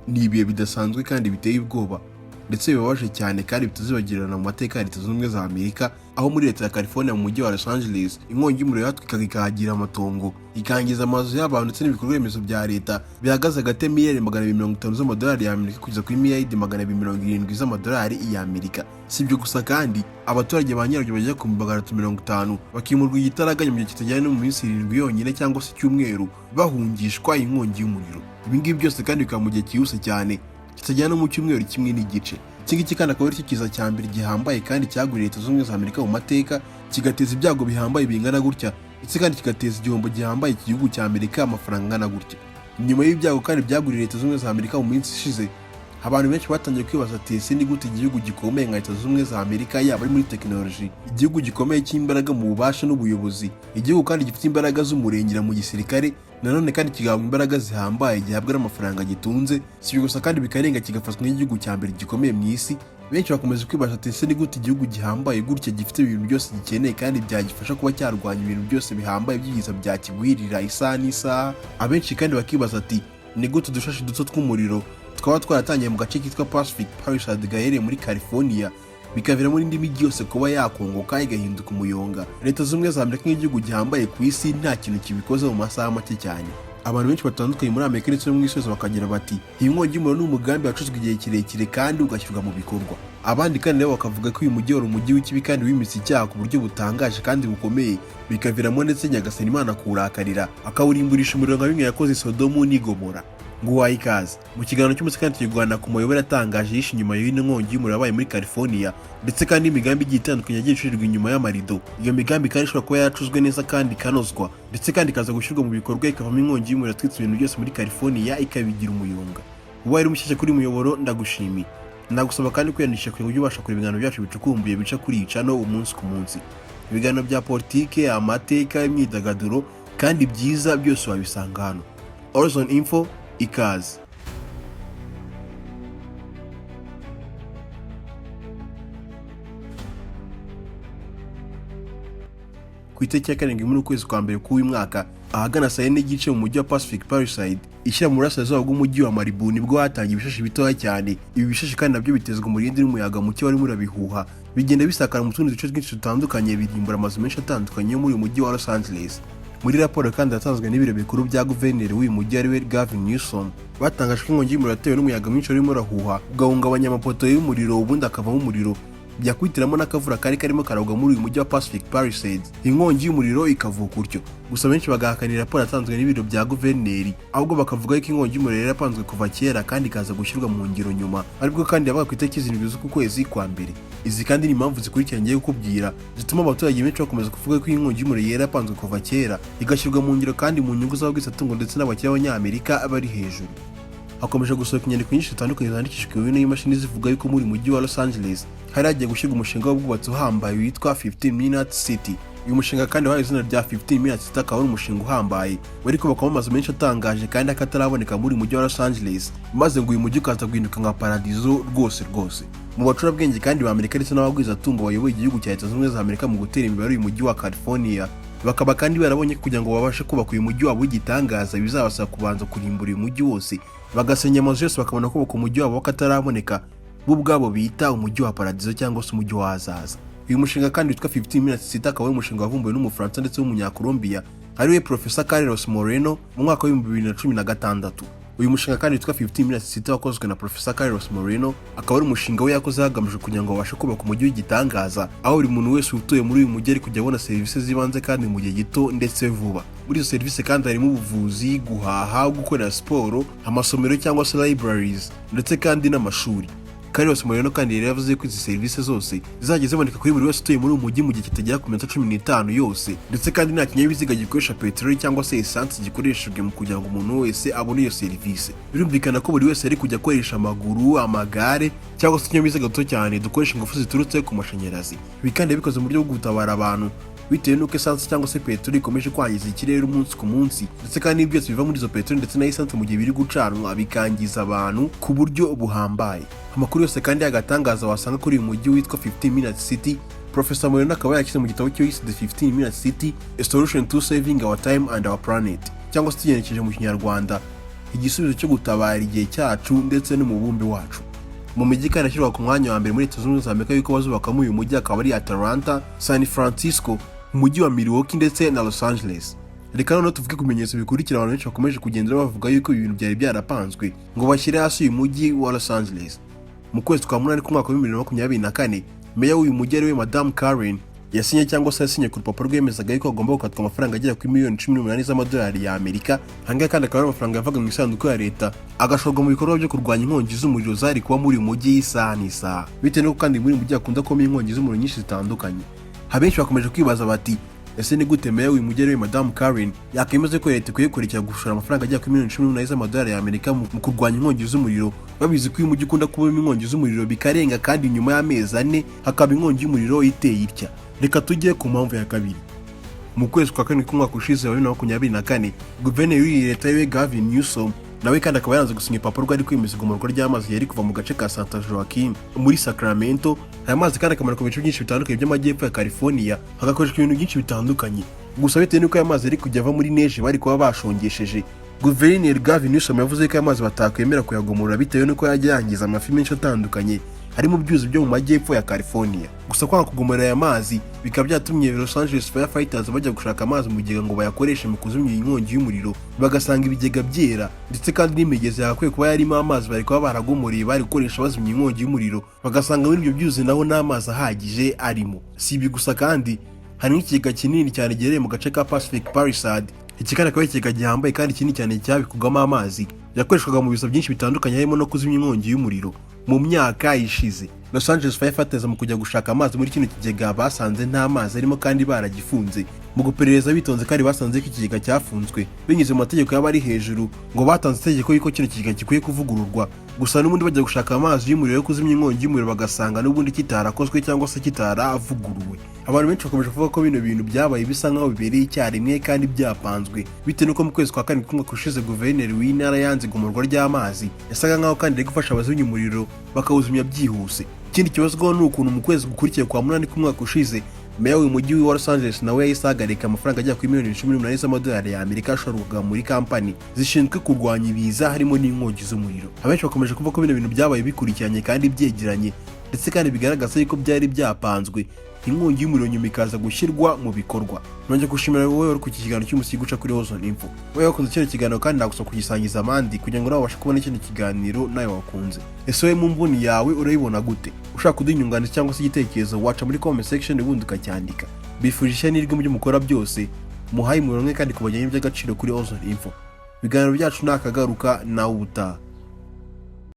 ni ibihe bidasanzwe kandi biteye ubwoba ndetse bibabaje cyane kandi bitazibagirana mu mateka ya Leta Zunze Ubumwe za Amerika, aho muri leta ya California mu mujyi wa Los Angeles inkongi y'umuriro yatwikaga ikahagira amatongo, ikangiza amazu y'abantu ndetse n'ibikorwa remezo bya leta bihagaze hagati y'imiliyari 250 z'amadolari y'Amerika kugeza kuri miliyari 270 z'amadolari y'Amerika. Si ibyo gusa kandi abaturage ba nyirabyo bajya ku 350 bakimurwa igitaraganya mu gihe kitajyana mu minsi 7 yonyine cyangwa se icyumweru bahungishwa inkongi y'umuriro. Ibi ngibi byose kandi bikaba mu gihe cyihuse cyane kitajyana mu cyumweru kimwe n'igice. Iki ngiki kandi akaba ari cyo kiza cya mbere gihambaye kandi cyaguriye Leta Zunze Ubumwe za Amerika mu mateka, kigateza ibyago bihambaye bingana gutya ndetse kandi kigateza igihombo gihambaye iki gihugu cya Amerika amafaranga angana gutya. Nyuma y'ibyago kandi byaguriye Leta Zunze Ubumwe za Amerika mu minsi ishize, abantu benshi batangiye kwibaza ati ese ni gute igihugu gikomeye nka Leta Zunze Ubumwe za Amerika yaba ari muri tekinoloji, igihugu gikomeye cy'imbaraga mu bubasha n'ubuyobozi, igihugu kandi gifite imbaraga z'umurengera mu gisirikare, nanone kandi kigahabwa imbaraga zihambaye gihabwa n'amafaranga gitunze, si gusa kandi bikarenga kigafatwa nk'igihugu cya mbere gikomeye mu isi. Benshi bakomeza kwibaza ati ese ni gute igihugu gihambaye gutya gifite ibintu byose gikeneye kandi byagifasha kuba cyarwanya ibintu byose bihambaye by'ibiza byakigwirira isaha n'isaha. Abenshi kandi bakibaza ati ni gute udushashi duto tw'umuriro twaba twaratangiye mu gace kitwa Pacific Palisades gaherereye muri California bikaviramo n'indi mijyi yose kuba yakongoka igahinduka umuyonga. Leta Zunze Ubumwe za Amerika nk'igihugu gihambaye ku isi nta kintu kibikoze mu masaha make cyane. Abantu benshi batandukanye muri Amerika ndetse no mu isi yose bakagira bati iyi nkongi y'umuriro ni umugambi wacuzwe igihe kirekire kandi ugashyirwa mu bikorwa. Abandi kandi nabo bakavuga ko uyu mujyi wari umujyi w'ikibi kandi wimitse icyaha ku buryo butangaje kandi bukomeye, bikaviramo ndetse Nyagasani Imana kuwurakarira akawurimburisha umuriro nka bimwe yakoze Sodomu n'i Gomora. Nguhaye ikaze mu kiganiro cy'umunsi kandi tugirwana ku mayobera atangaje yishe inyuma y'ino nkongi y'umuriro yabaye muri California ndetse kandi imigambi igiye itandukanye yagiye icurirwa inyuma y'amarido. Iyo migambi kandi ishobora kuba yaracuzwe neza kandi ikanozwa ndetse kandi ikaza gushyirwa mu bikorwa ikavamo inkongi y'umuriro yatwitse ibintu byose muri California ikabigira umuyonga. Ubaye uri mushyashya kuri muyoboro ndagushimiye, ndagusaba kandi kwiyandikisha kugira ngo ujye ubasha kureba ibiganiro byacu bicukumbuye bica kuri iyi channel umunsi ku munsi. Ibiganiro bya politike, amateka, imyidagaduro kandi byiza byose wabisanga hano. Horizon Info, ikaze. Ku itariki ya 7 muri ukwezi kwa mbere k'uyu mwaka ahagana saa 4 n'igice mu mujyi wa Pacific Palisades ishyira mu burasirazuba bw'umujyi wa Malibu nibwo hatangiye ibishashi bitoya cyane. Ibi bishashi kandi nabyo bitezwa umurindi n'umuyaga muke wari murabihuha bigenda bisakara mu tundi duce twinshi dutandukanye birimbura amazu menshi atandukanye yo muri uyu mujyi wa Los Angeles. Muri raporo kandi yatanzwe n'ibiro bikuru bya guverineri w'uyu mujyi ariwe Gavin Newsom, batangaje ko inkongi y'umuriro yatewe n'umuyaga mwinshi urimo urahuha ugahungabanya amapoto y'umuriro ubundi akavamo umuriro, byakwitiramo n'akavura kari karimo karagwa muri uyu mujyi wa Pacific Palisades, inkongi y'umuriro ikavuka gutyo. Gusa benshi bagahakanira raporo yatanzwe n'ibiro bya guverineri, ahubwo bakavuga ko inkongi y'umuriro yarapanzwe kuva kera kandi ikaza gushyirwa mu ngiro nyuma, aribwo kandi yabaga ku itariki 7 z'uku kwezi kwa mbere. Izi kandi ni impamvu zikurikiranye ngiye kukubwira zituma abaturage benshi bakomeza kuvuga ko inkongi y'umuriro yarapanzwe kuva kera igashyirwa mu ngiro kandi mu nyungu z'abagwisatungo ndetse n'abakire b'Abanyamerika bari hejuru. Hakomeje gusohoka inyandiko nyinshi zitandukanye zandikishijwe n'imashini zivuga yuko muri mujyi wa Los Angeles hari hagiye gushyirwa umushinga w'ubwubatsi uhambaye witwa 15 Minute City. Uyu mushinga kandi wahawe izina rya 15 Minute City, akaba ari umushinga uhambaye wari kubakwamo amazu menshi atangaje kandi akataraboneka muri mujyi wa Los Angeles, maze ngo uyu mujyi ukaza guhinduka nka paradizo rwose. Mu bacurabwenge kandi ba Amerika ndetse n'abagwizatungo bayoboye igihugu cya Leta Zunze Ubumwe za Amerika mu gutera imbere uyu mujyi wa California, bakaba kandi barabonye kugira ngo babashe kubaka uyu mujyi wabo w'igitangaza bizabasaba kubanza kurimbura uyu mujyi wose, bagasenya amazu yose bakabona kubaka umujyi wabo wakataraboneka bo ubwabo bita umujyi wa paradizo cyangwa se umujyi w'ahazaza. Uyu mushinga kandi witwa 15 Minutes City akaba ari umushinga wavumbuwe n'Umufaransa ndetse w'Umunyakolombia ariwe Professor Carlos Moreno mu mwaka wa 2016. Uyu mushinga kandi witwa 15 Minutes City wakozwe na Professor Carlos Moreno, akaba ari umushinga we yakoze hagamijwe kugira ngo babashe kubaka umujyi w'igitangaza, aho buri muntu wese utuye muri uyu mujyi ari kujya abona serivisi zibanze kandi mu gihe gito ndetse vuba. Muri izo serivisi kandi harimo ubuvuzi, guhaha, gukorera siporo, amasomero cyangwa se libraries ndetse kandi n'amashuri. Carlos Moreno kandi yari yavuze ko izi serivisi zose zizajya ziboneka kuri buri wese utuye muri uyu mujyi mu gihe kitagera ku minota 15 yose, ndetse kandi nta kinyabiziga gikoresha peteroli cyangwa se essence gikoreshejwe mu kugira ngo umuntu wese abone iyo serivisi. Birumvikana ko buri wese ari kujya akoresha amaguru, amagare cyangwa se ikinyabiziga gito cyane dukoresha ingufu ziturutse ku mashanyarazi. Ibi kandi bikoze mu buryo bwo gutabara abantu bitewe n'uko essence cyangwa se peteroli ikomeje kwangiza ikirere umunsi ku munsi, ndetse kandi ibyo byose biva muri izo peteroli ndetse na essence mu gihe biri gucanwa bikangiza abantu ku buryo buhambaye. Amakuru yose kandi yagatangaza wasanga kuri uyu mujyi witwa 15 Minute City. Professor Moreno akaba yashyize mu gitabo cyo yise The 15 Minute City, A Solution to Saving Our Time and Our Planet, cyangwa se tugenekereje mu Kinyarwanda igisubizo cyo gutabara igihe cyacu ndetse n'umubumbe wacu. Mu mijyi kandi ashyirwa ku mwanya wa mbere muri Leta Zunze Ubumwe za Amerika yuko bazubakamo uyu mujyi akaba ari Atlanta, San Francisco, umujyi wa Milwaukee ndetse na Los Angeles. Reka noneho tuvuge ku bimenyetso bikurikira abantu benshi bakomeje kugendera bavuga yuko ibintu byari byarapanzwe ngo bashyire hasi uyu mujyi wa Los Angeles. Mu kwezi kwa munani k'umwaka wa 2024, meya w'uyu mujyi ariwe Madame Karen yasinye cyangwa se yasinye ku rupapuro rwemezaga yuko agomba gukatwa amafaranga agera kuri miliyoni 18 z'amadolari ya Amerika. Hangaha kandi akaba ari amafaranga yavaga mu isanduku ya leta agashorwa mu bikorwa byo kurwanya inkongi z'umuriro zari kuba muri uyu mujyi isaha n'isaha. Bitewe n'uko kandi muri uyu mujyi hakunda kuba inkongi z'umuriro nyinshi zitandukanye, abenshi bakomeje kwibaza bati ese ni gute meya w'uyu mujyi ariwe Madame Karen yakemeza ko leta ikwiye kurekera gushora amafaranga agera kuri miliyoni 18 z'amadolari ya Amerika mu kurwanya inkongi z'umuriro, babizi ko uyu mujyi ukunda kubamo inkongi z'umuriro bikarenga kandi nyuma y'amezi 4 hakaba inkongi y'umuriro iteye itya. Reka tujye ku mpamvu ya kabiri. Mu kwezi kwa kane k'umwaka ushize wa 2024, guverineri w'iyi leta yiwe Gavin Newsom nawe kandi akaba yaranze gusinya ipapuro rwari kwemeza igomorwa ry'amazi yari kuva mu gace ka Santa Joaquin muri Sacramento. Aya mazi kandi akamara ku bice byinshi bitandukanye by'amajyepfo ya California, hagakoreshwa ibintu byinshi bitandukanye. Gusa bitewe n'uko aya mazi ari kujya ava muri neje bari kuba bashongesheje, guverineri Gavin Newsom yavuze ko aya mazi batakwemera kuyagomorora bitewe n'uko yajya yangiza amafi menshi atandukanye hari mu byuzi byo mu majyepfo ya California. Gusa kwanga kugomora aya mazi bikaba byatumye Los Angeles Firefighters bajya gushaka amazi mu bigega ngo bayakoreshe mu kuzimya inkongi y'umuriro, bagasanga ibigega byera ndetse kandi n'imigezi yakwiye kuba yarimo amazi bari kuba baragomoreye bari gukoresha bazimya inkongi y'umuriro, bagasanga muri ibyo byuzi naho n'amazi ahagije arimo. Si ibi gusa kandi hari n'ikigega kinini cyane giherereye mu gace ka Pacific Palisade. Iki kandi akaba ari ikigega gihambaye kandi kinini cyane cyabikugamo amazi yakoreshwaga mu bizo byinshi bitandukanye harimo no kuzimya inkongi y'umuriro. Mu myaka ishize Los Angeles Firefighters mu kujya gushaka amazi muri kino kigega basanze nta mazi arimo kandi baragifunze. Mu guperereza bitonze kandi basanze ko ikigega cyafunzwe binyuze mu mategeko y'abari hejuru, ngo batanze itegeko yuko kino kigega gikwiye kuvugururwa. Gusa n'ubundi bajya gushaka amazi y'umuriro yo kuzimya inkongi y'umuriro bagasanga n'ubundi kitarakozwe cyangwa se kitaravuguruwe. Abantu benshi bakomeje kuvuga ko bino bintu byabaye bisa nkaho bibereye icyarimwe kandi byapanzwe, bitewe n'uko mu kwezi kwa kane k'umwaka ushize guverineri w'intara yanze igomorwa ry'amazi yasaga nkaho kandi ari gufasha abazimya umuriro bakawuzimya byihuse. Ikindi kibazo ni ukuntu mu kwezi gukurikiye kwa munani k'umwaka ushize meya w'uyu mujyi wa Los Angeles nawe yahise ahagarika amafaranga agera kuri miliyoni 18 z'amadolari ya Amerika ashorwaga muri kampani zishinzwe kurwanya ibiza harimo n'inkongi z'umuriro. Abenshi bakomeje kuvuga ko bino bintu byabaye bikurikiranye kandi byegeranye ndetse kandi bigaragaza yuko byari byapanzwe, inkongi y'umuriro nyuma ikaza gushyirwa mu bikorwa. Nongeye gushimira wowe uri ku kiganiro cy'umusigo uca kuri Ozone Info. Wowe wakunze kino kiganiro kandi ndagusaba kugisangiza abandi kugira ngo nawe ubashe kubona kino kiganiro nawe wakunze. Ese wowe mu mboni yawe urayibona gute? Ushaka kuduha inyunganizi cyangwa se igitekerezo waca muri comment section ubundi ukacyandika. Bifurije n'iryo mu mukora byose muhaye umurongo kandi kubajyanye iby'agaciro kuri Ozone Info. Ibiganiro byacu nakagaruka nawe ubutaha.